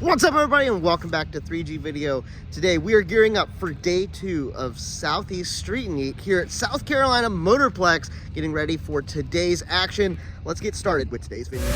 What's up, everybody, and welcome back to 3G Video. Today we are gearing up for day 2 of Southeast Street and Yeet here at South Carolina Motorplex, getting ready for today's action. Let's get started with today's video.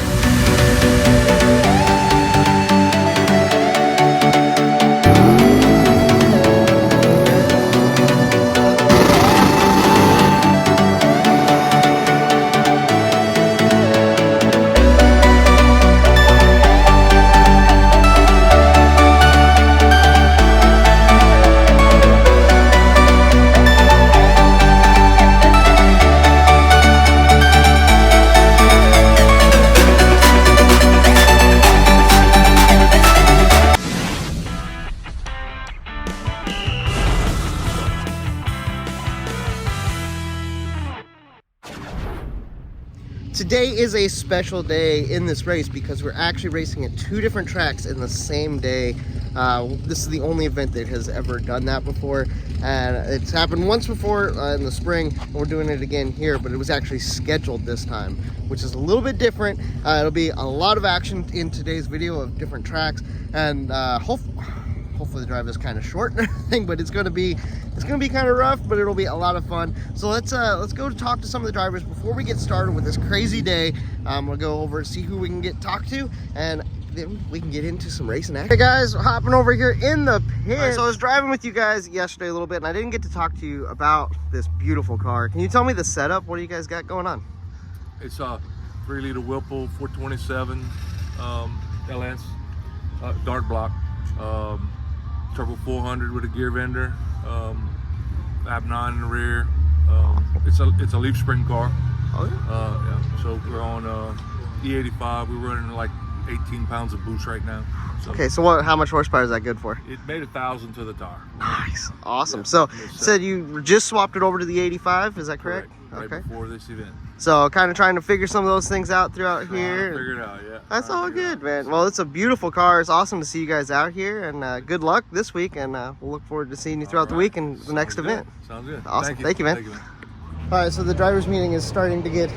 Today is a special day in this race because we're actually racing at 2 different tracks in the same day. This is the only event that has ever done that before, and it's happened once before in the spring, and we're doing it again here, but it was actually scheduled this time, which is a little bit different. It'll be a lot of action in today's video of different tracks, and hopefully the drive is kind of short and everything, but it's gonna be kind of rough, but it'll be a lot of fun. So let's go to talk to some of the drivers before we get started with this crazy day. We'll go over and see who we can get talked to, and then we can get into some racing action. Hey guys, hopping over here in the pit. Right, so I was driving with you guys yesterday a little bit, and I didn't get to talk to you about this beautiful car. Can you tell me the setup? What do you guys got going on? It's a 3-liter Whipple 427 LS dark block. Turbo 400 with a gear vendor, lap 9 in the rear. It's a leaf spring car. Oh yeah. Yeah. So we're on E85. We're running like 18 pounds of boost right now. So okay, so how much horsepower is that good for? it made 1,000 to the tire. Nice, awesome. Yeah, so said you just swapped it over to the 85. Is that correct? Right before this event. So kind of trying to figure some of those things out throughout Trying to here. figure it out, yeah. That's all good, man. Well, it's a beautiful car. It's awesome to see you guys out here, and good luck this week, and we'll look forward to seeing you throughout the week and the next event. Sounds good. Awesome. Thank you, man. All right, so the drivers meeting is starting to get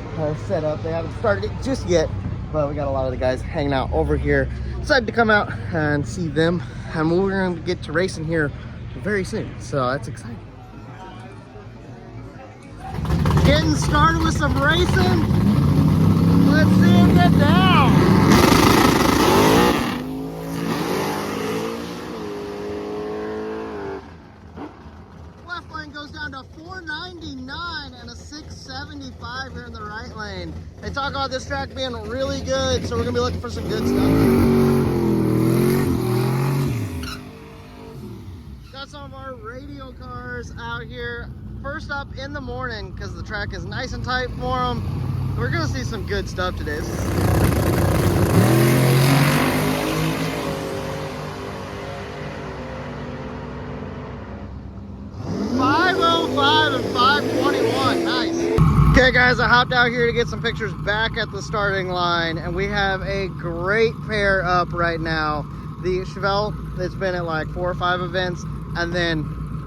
set up. They haven't started it just yet, but we got a lot of the guys hanging out over here. Decided to come out and see them, and we're going to get to racing here very soon, so that's exciting. Getting started with some racing. Let's see him get down. Left lane goes down to 499 and a 675 here in the right lane. They talk about this track being really good, so we're gonna be looking for some good stuff. Got some of our radio cars out here. First up in the morning, because the track is nice and tight for them. We're gonna see some good stuff today. 505 and 521, nice. Okay guys, I hopped out here to get some pictures back at the starting line, and we have a great pair up right now. The Chevelle that's been at like 4 or 5 events, and then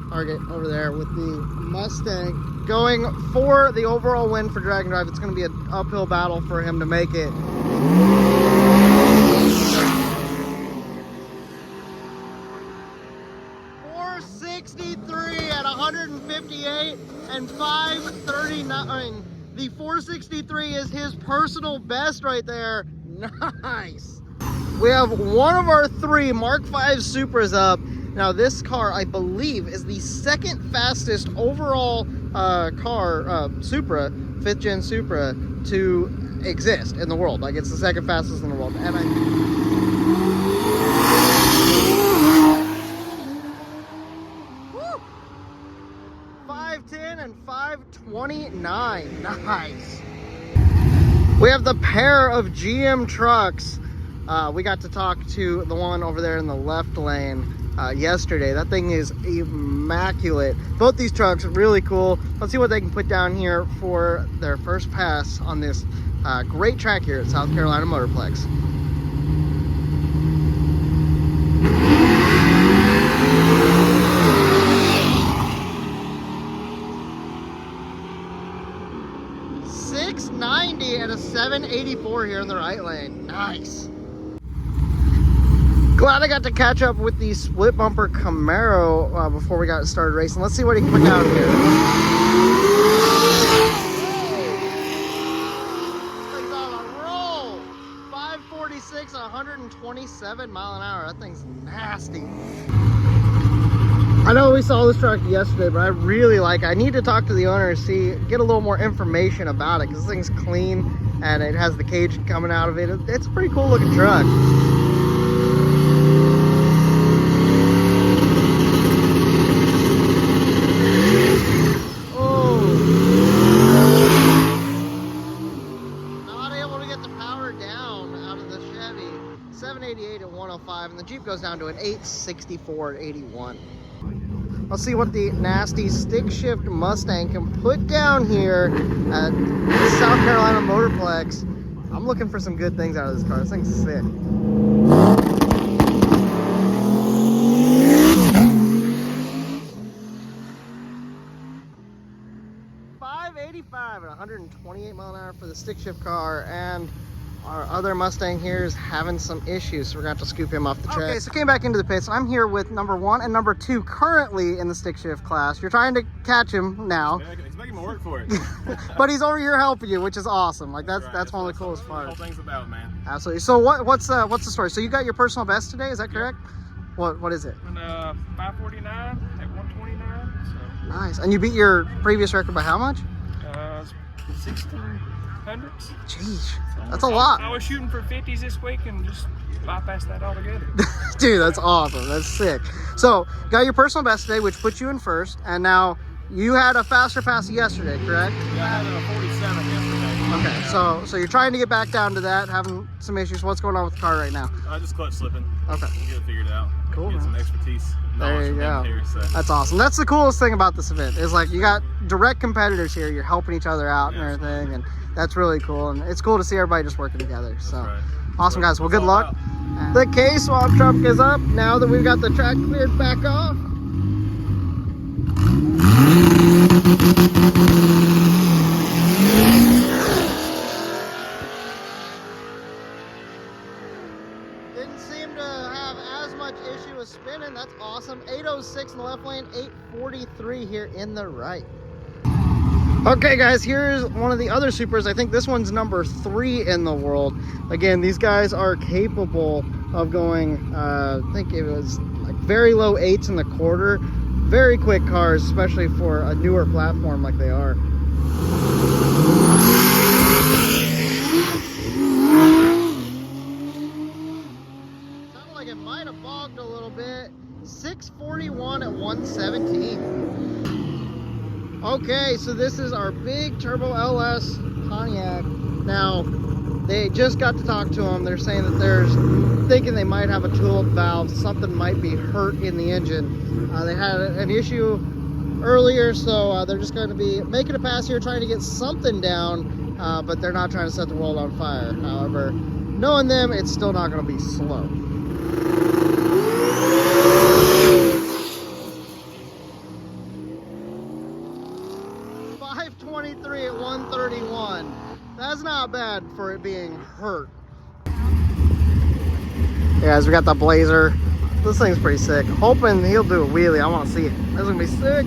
Target over there with the Mustang going for the overall win for Drag and Drive. It's going to be an uphill battle for him to make it. .463 at 158 and 539. The 463 is his personal best right there. Nice. We have one of our 3 Mark V Supras up. Now this car, I believe, is the 2nd fastest overall Supra, 5th gen Supra, to exist in the world. Like, it's the 2nd fastest in the world. And 510 and 529, nice. We have the pair of GM trucks. We got to talk to the one over there in the left lane yesterday. That thing is immaculate. Both these trucks are really cool. Let's see what they can put down here for their first pass on this great track here at South Carolina Motorplex. .690 and a 784 here in the right lane. Nice. Glad I got to catch up with the split bumper Camaro before we got started racing. Let's see what he can put down here. This thing's on a roll. 546, 127 mile an hour. That thing's nasty. I know we saw this truck yesterday, but I really like it. I need to talk to the owner and get a little more information about it, because this thing's clean and it has the cage coming out of it. It's a pretty cool looking truck. Oh, not able to get the power down out of the Chevy. 788 at 105, and the Jeep goes down to an 864 at 81. Let's see what the nasty stick shift Mustang can put down here at South Carolina Motorplex. I'm looking for some good things out of this car. This thing's sick. .585 at 128 mile an hour for the stick shift car, and our other Mustang here is having some issues, so we're gonna have to scoop him off the track. Okay, so came back into the pits. I'm here with number 1 and number 2 currently in the stick shift class. You're trying to catch him now. Yeah, he's making me work for it. But he's over here helping you, which is awesome. Like that's one of the coolest parts. The whole thing's about, man. Absolutely. So what's the story? So you got your personal best today, is that correct? Yeah. What is it? 549 at 129. So. Nice. And you beat your previous record by how much? 1600. Jeez, that's a lot. I was shooting for 50s this week and just bypassed that altogether. Dude, that's awesome. That's sick. So, got your personal best today, which puts you in first, and now you had a faster pass yesterday, correct? Yeah, I had a 47 yesterday. Okay, so you're trying to get back down to that, having some issues. What's going on with the car right now? I just clutch slipping. Okay. Get it figured out. Cool. Get some expertise. There you go. Here, so. That's awesome. That's the coolest thing about this event, is like you got direct competitors here. You're helping each other out and everything, and that's really cool. And it's cool to see everybody just working together. So right. Awesome, guys. Well, good luck. The K-Swap truck is up now that we've got the track cleared back off. Didn't seem to have as much issue with spinning. That's awesome. 806 in the left lane, 843 here in the right. Okay, guys, here's one of the other supers. I think this one's number 3 in the world. Again, these guys are capable of going, I think it was like very low 8s in the quarter. Very quick cars, especially for a newer platform like they are. Sounded like it might have bogged a little bit. 641 at 117. Okay, so this is our big Turbo LS Pontiac. Now, they just got to talk to them. They're saying that thinking they might have a tulip valve. Something might be hurt in the engine. They had an issue earlier, so they're just going to be making a pass here, trying to get something down, but they're not trying to set the world on fire. However, knowing them, it's still not going to be slow. 523 at 131. That's not bad for it being hurt. Yeah, guys, we got the Blazer. This thing's pretty sick. Hoping he'll do a wheelie. I want to see it. That's gonna be sick.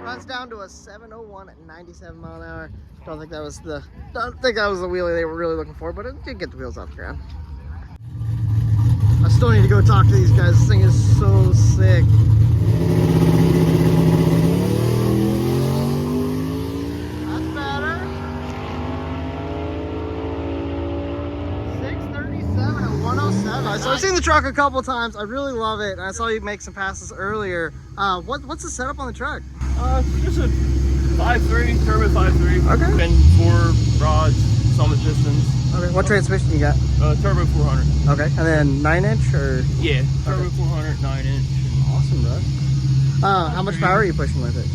Runs down to a 701 at 97 mile an hour. Don't think that was the wheelie they were really looking for, but it did get the wheels off the ground. I still need to go talk to these guys. This thing is so sick. That's better. 637 at 107. So I've seen the truck a couple times. I really love it. And I saw you make some passes earlier. What's the setup on the truck? Just a 5.3, turbo 5.3. Okay. And 4 rods, summit pistons. Okay. What transmission you got? Turbo 400. Okay. And then 9-inch or? Yeah, turbo 400, 9-inch. Awesome, bro. How much power are you pushing with it?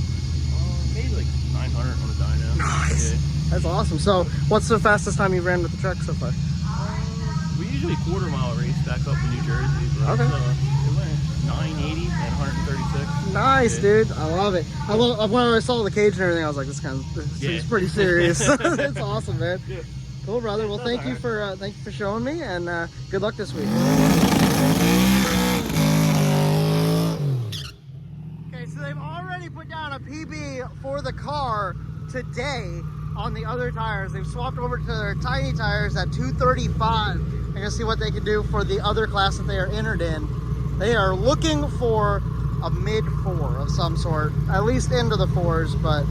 Maybe like 900 on the dyno. Nice. Yeah. That's awesome. So, what's the fastest time you've ran with the truck so far? We usually quarter-mile race back up to New Jersey. But, Okay. It went 980 at 136. Nice, Yeah. dude. I love it. I love when I saw the cage and everything. I was like, this seems pretty serious. It's awesome, man. Yeah. Cool, brother. Well, thank you for showing me, and good luck this week. Okay, so they've already put down a PB for the car today on the other tires. They've swapped over to their tiny tires at 235. I'm gonna see what they can do for the other class that they are entered in. They are looking for a mid-4 of some sort, at least into the 4s, but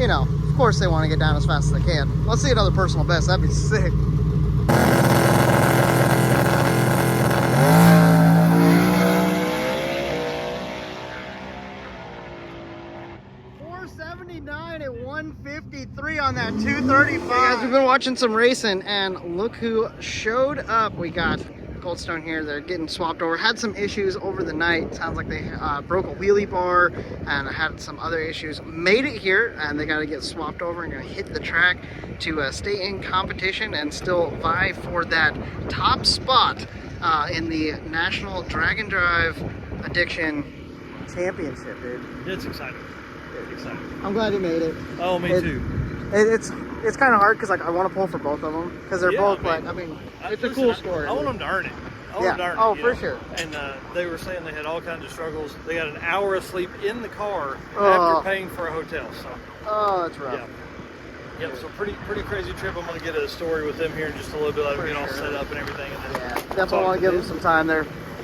you know, of course they want to get down as fast as they can. Let's see another personal best. That'd be sick. 479 at 153 on that 235. Guys, we've been watching some racing, and look who showed up. We got Goldstone here. They're getting swapped over. Had some issues over the night. Sounds like they broke a wheelie bar and had some other issues. Made it here, and they got to get swapped over and going to hit the track to stay in competition and still vie for that top spot in the National Drag and Drive Addiction Championship, dude. It's exciting. Exciting. I'm glad he made it. Oh, me too. It's kind of hard because like I want to pull for both of them because they're both like it's a cool story. I want them to earn it. For sure. And they were saying they had all kinds of struggles. They got an hour of sleep in the car after paying for a hotel. So. Oh, that's rough. Yeah. Yep. So pretty crazy trip. I'm gonna get a story with them here in just a little bit. Let them get all set up and everything. And then definitely want to give them some time.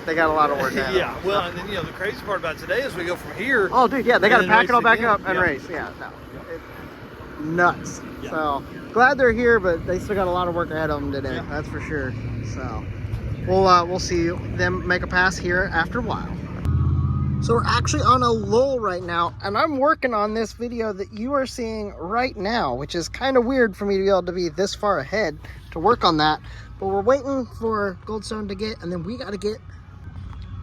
They got a lot of work to Yeah. Well, and then the crazy part about today is we go from here. Oh, dude. Yeah, they got to pack it all back up and yeah. race. Yeah. No. Nuts. Yeah. So glad they're here, but they still got a lot of work ahead of them today. Yeah. That's for sure. So we'll see them make a pass here after a while. So we're actually on a lull right now, and I'm working on this video that you are seeing right now, which is kind of weird for me to be able to be this far ahead to work on that. But we're waiting for Goldstone to get, and then we got to get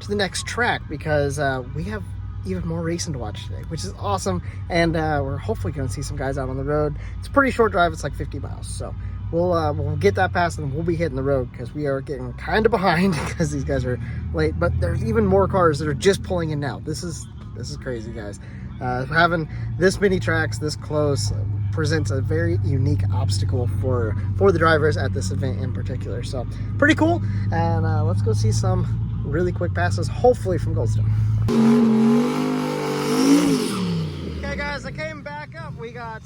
to the next track because we have even more racing to watch today, which is awesome. And we're hopefully going to see some guys out on the road. It's a pretty short drive. It's like 50 miles. So we'll get that past and we'll be hitting the road because we are getting kind of behind because these guys are late. But there's even more cars that are just pulling in now. This is crazy, guys. Having this many tracks this close presents a very unique obstacle for the drivers at this event in particular. So pretty cool. And let's go see some really quick passes, hopefully from Goldstone. Okay, guys, I came back up. We got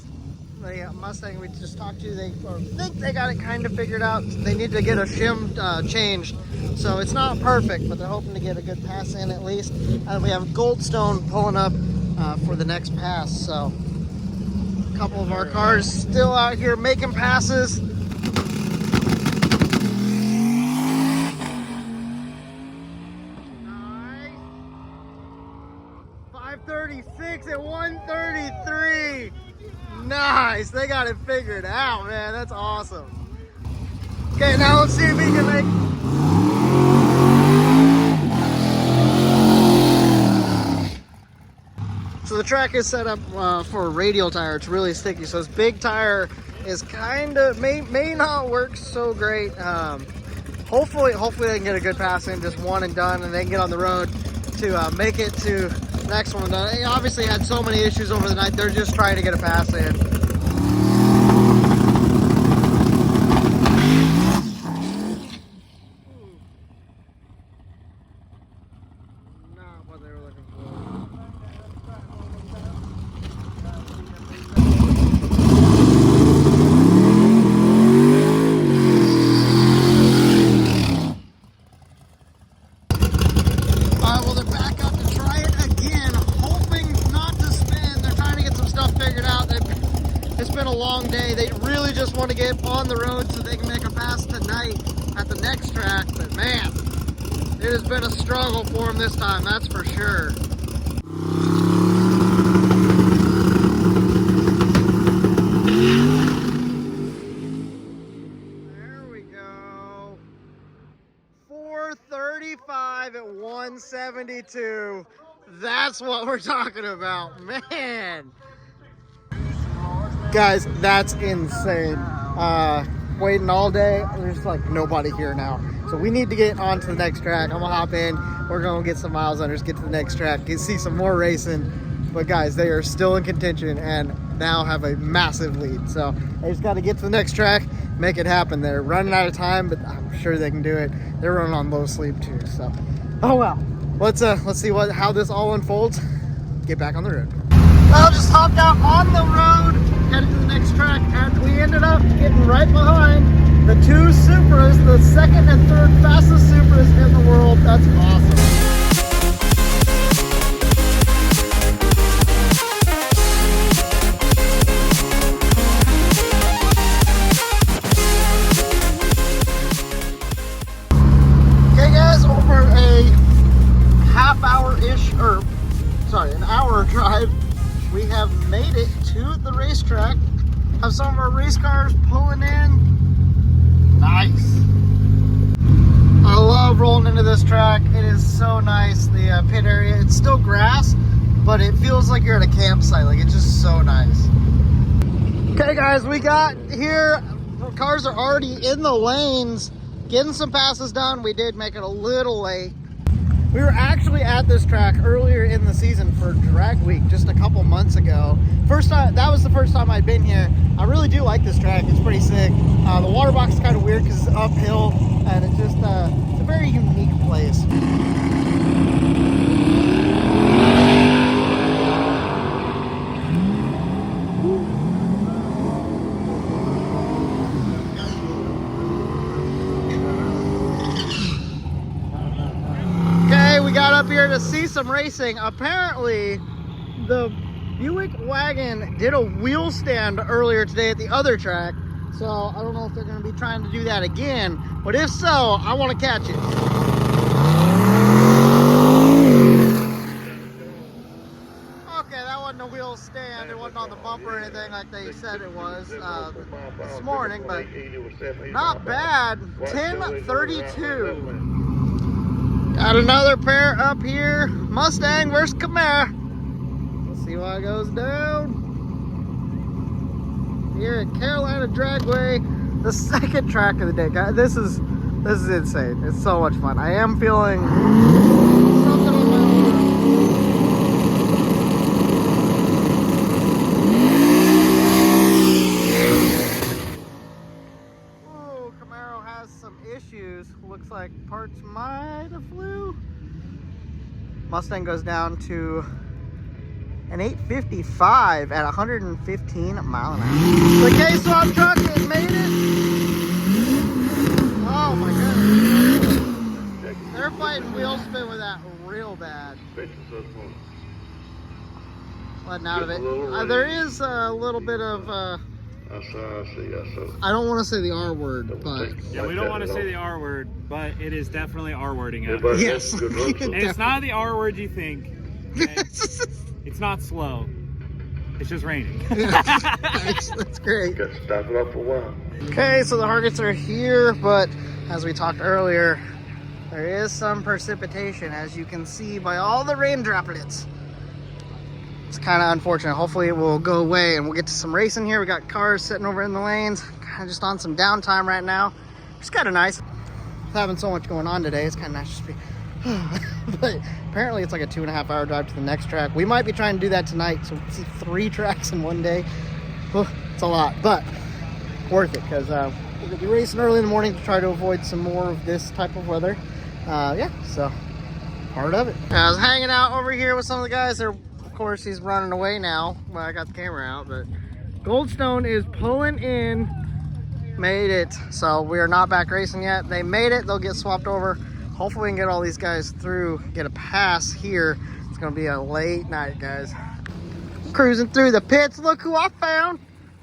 the Mustang we just talked to. They think they got it kind of figured out. They need to get a shim changed, so it's not perfect, but they're hoping to get a good pass in at least. And we have Goldstone pulling up for the next pass. So a couple of our cars still out here making passes. 536 at 133. Nice. They got it figured out, man. That's awesome. Okay, now let's see if we can make... So the track is set up for a radial tire. It's really sticky. So this big tire is kind of, may not work so great. Hopefully they can get a good pass in, just one and done, and they can get on the road to make it to the next one. They obviously had so many issues over the night. They're just trying to get a pass in. Not what they were looking for. Just want to get on the road so they can make a pass tonight at the next track, but man, it has been a struggle for them this time, that's for sure. There we go. 435 at 172. That's what we're talking about, man. Guys, that's insane. Waiting all day, there's like nobody here now. So we need to get on to the next track. I'm gonna hop in. We're gonna get some miles unders, get to the next track, see some more racing. But guys, they are still in contention and now have a massive lead. So they just got to get to the next track, make it happen. They're running out of time, but I'm sure they can do it. They're running on low sleep too. So, oh well. Let's see how this all unfolds. Get back on the road. Well, just hopped out on the road, headed to the next track, and we ended up getting right behind the two Supras, the second and third fastest Supras in the world. That's awesome. An hour drive, we have made it to the racetrack. Have some of our race cars pulling in. Nice. I love rolling into this track. It is so nice. The pit area, it's still grass, but it feels like you're at a campsite. Like, it's just so nice. Okay guys, we got here. Cars are already in the lanes, getting some passes done. We did make it a little late. We were actually at this track earlier in the season for drag week just a couple months ago. First time, that was the first time I'd been here. I really do like this track. It's pretty sick. The water box is kind of weird because it's uphill, and it's just it's a very unique place. We got up here to see some racing. Apparently, the Buick wagon did a wheel stand earlier today at the other track. So I don't know if they're going to be trying to do that again. But if so, I want to catch it. Okay, that wasn't a wheel stand. It wasn't on the bumper or anything like they said it was this morning. But not bad. 10:32. Got another pair up here, Mustang versus Camaro. Let's see what goes down. Here at Carolina Dragway, the second track of the day. Guys, this is insane. It's so much fun. I am feeling something on my arm. Oh, Camaro has some issues. Looks like parts might have flew. Mustang goes down to an 855 at 115 mile an hour. The K-Swap truck has made it. Oh my goodness. They're fighting wheel spin with that real bad. Letting out of it. There is a little bit of I don't want to say the R word, but yeah, we don't want to say the R word, but it is definitely R wording out. Yes. And it's not the R word you think. Okay? It's not slow. It's just raining. That's great. Got to stop it up for a while. Okay, so the targets are here, but as we talked earlier, there is some precipitation, as you can see by all the rain droplets. It's kind of unfortunate. Hopefully it will go away and we'll get to some racing here. We got cars sitting over in the lanes, kind of just on some downtime right now. It's kind of nice. Having so much going on today, it's kind of nice to be. But apparently it's like a 2.5 hour drive to the next track. We might be trying to do that tonight, so we'll see 3 tracks in one day. It's a lot, but worth it because we're gonna be racing early in the morning to try to avoid some more of this type of weather. Yeah, so part of it. I was hanging out over here with some of the guys. They're, of course, he's running away now. Well, I got the camera out, but Goldstone is pulling in. Made it. So we are not back racing yet. They made it. They'll get swapped over. Hopefully we can get all these guys through, get a pass here. It's gonna be a late night, guys. Cruising through the pits. Look who I found.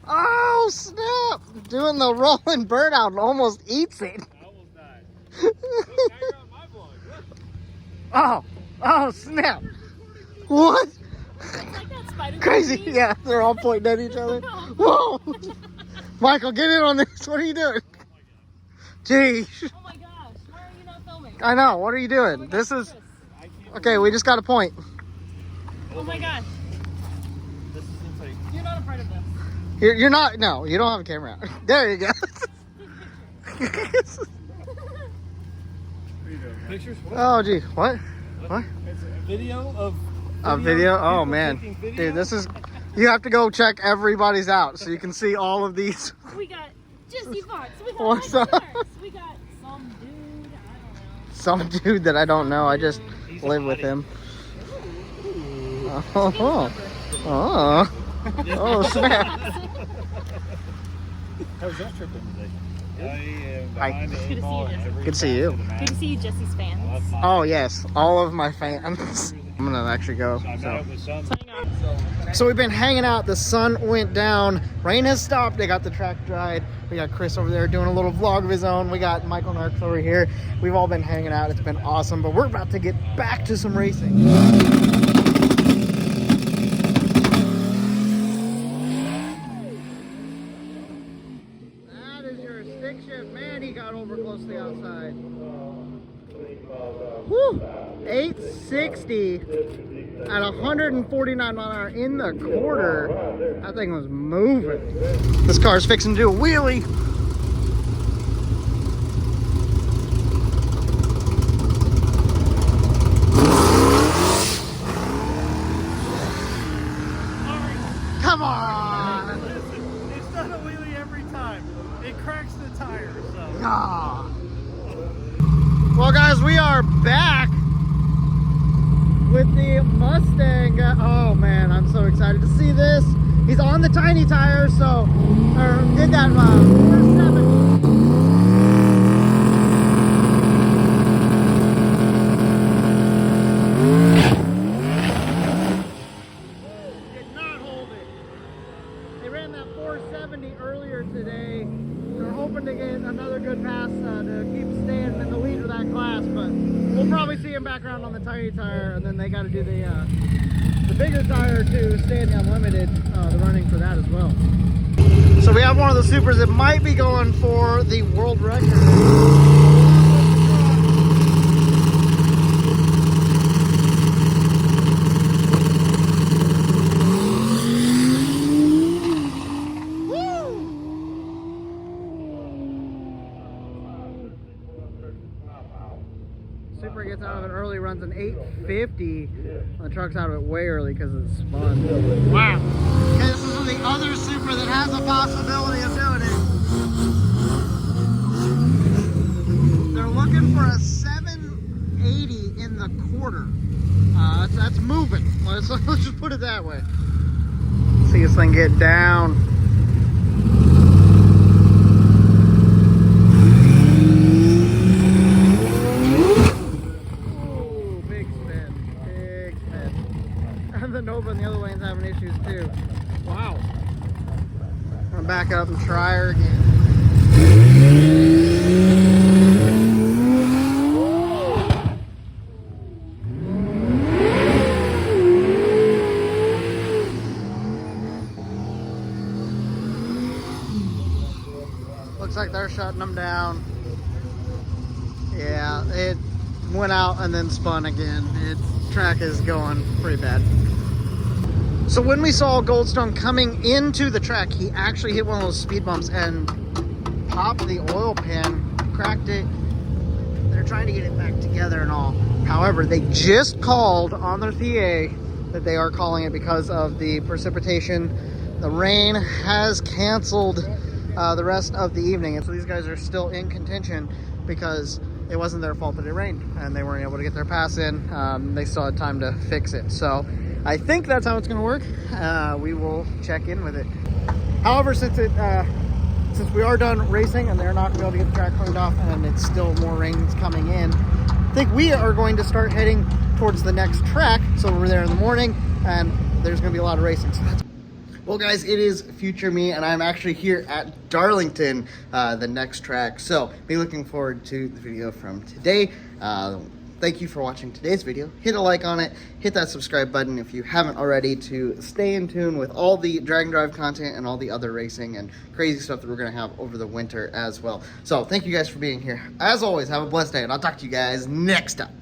Oh snap! Doing the rolling burnout and almost eats it. I almost died. Look, now you're on my vlog. Look. Oh snap! What? Like that spider Crazy. movie. Yeah, they're all pointing at each other. Whoa! Michael, get in on this. What are you doing? Jeez. Oh my gosh, why are you not filming? I know. What are you doing? This is okay. We just got a point. Oh my gosh, This is insane. you're not a part of this. You're not. No, you don't have a camera out. There you go. Pictures? Oh, gee, what? What? It's a video of A video? Oh, people man. taking video? Dude, this is... You have to go check everybody's out so you can see all of these. We got Jesse Fox. We got What's Mike up? Morris. We got some dude. I don't know. Some dude that I don't know. I just live with him. Oh, oh, oh, snap. How was that trip in today? Hi. Good to see you, Jesse. Good to see you. Good to see you, Jesse's fans. Oh, yes. All of my fans. I'm going to actually go. So. Signing off. So we've been hanging out. The sun went down. Rain has stopped. They got the track dried. We got Chris over there doing a little vlog of his own. We got Michael Narks over here. We've all been hanging out. It's been awesome. But we're about to get back to some racing. That is your stick shift. Man, he got over close to the outside. Woo! 860 at 149 mile an hour in the quarter. That thing was moving. This car's fixing to do a wheelie. Come on! Listen, it's done a wheelie every time. It cracks the tire, so. Ah. Well, guys, we are back with the Mustang. Oh man, I'm so excited to see this. He's on the tiny tire, so did that 470. Did not hold it. They ran that 470 earlier today. They're hoping to get another good pass to keep staying in the lead of that class, but we'll probably see him back around on the tiny tire, and then they got to do the bigger tire to stay in the unlimited, the running for that as well. So we have one of the supers that might be going for the world record. Super gets out of it early, runs an 850. The truck's out of it way early because of the spun. Wow. Okay, this is the other Super that has a possibility of doing it. They're looking for a 780 in the quarter. That's moving. Let's just put it that way. See this thing get down. The Nova in the other lane's having issues too. Wow. I'm gonna back up and try her again. Looks like they're shutting them down. Yeah, it went out and then spun again. Track is going pretty bad. So when we saw Goldstone coming into the track, he actually hit one of those speed bumps and popped the oil pan, cracked it. They're trying to get it back together and all. However, they just called on their PA that they are calling it because of the precipitation. The rain has canceled the rest of the evening, and so these guys are still in contention because it wasn't their fault that it rained and they weren't able to get their pass in. They still had time to fix it. So I think that's how it's going to work. We will check in with it. However, since we are done racing and they're not going to be able to get the track cleaned off and it's still more rain coming in, I think we are going to start heading towards the next track. So we're there in the morning and there's going to be a lot of racing. So that's well, guys, it is future me, and I'm actually here at Darlington, the next track. So be looking forward to the video from today. Thank you for watching today's video. Hit a like on it. Hit that subscribe button if you haven't already to stay in tune with all the drag and drive content and all the other racing and crazy stuff that we're going to have over the winter as well. So thank you guys for being here. As always, have a blessed day, and I'll talk to you guys next time.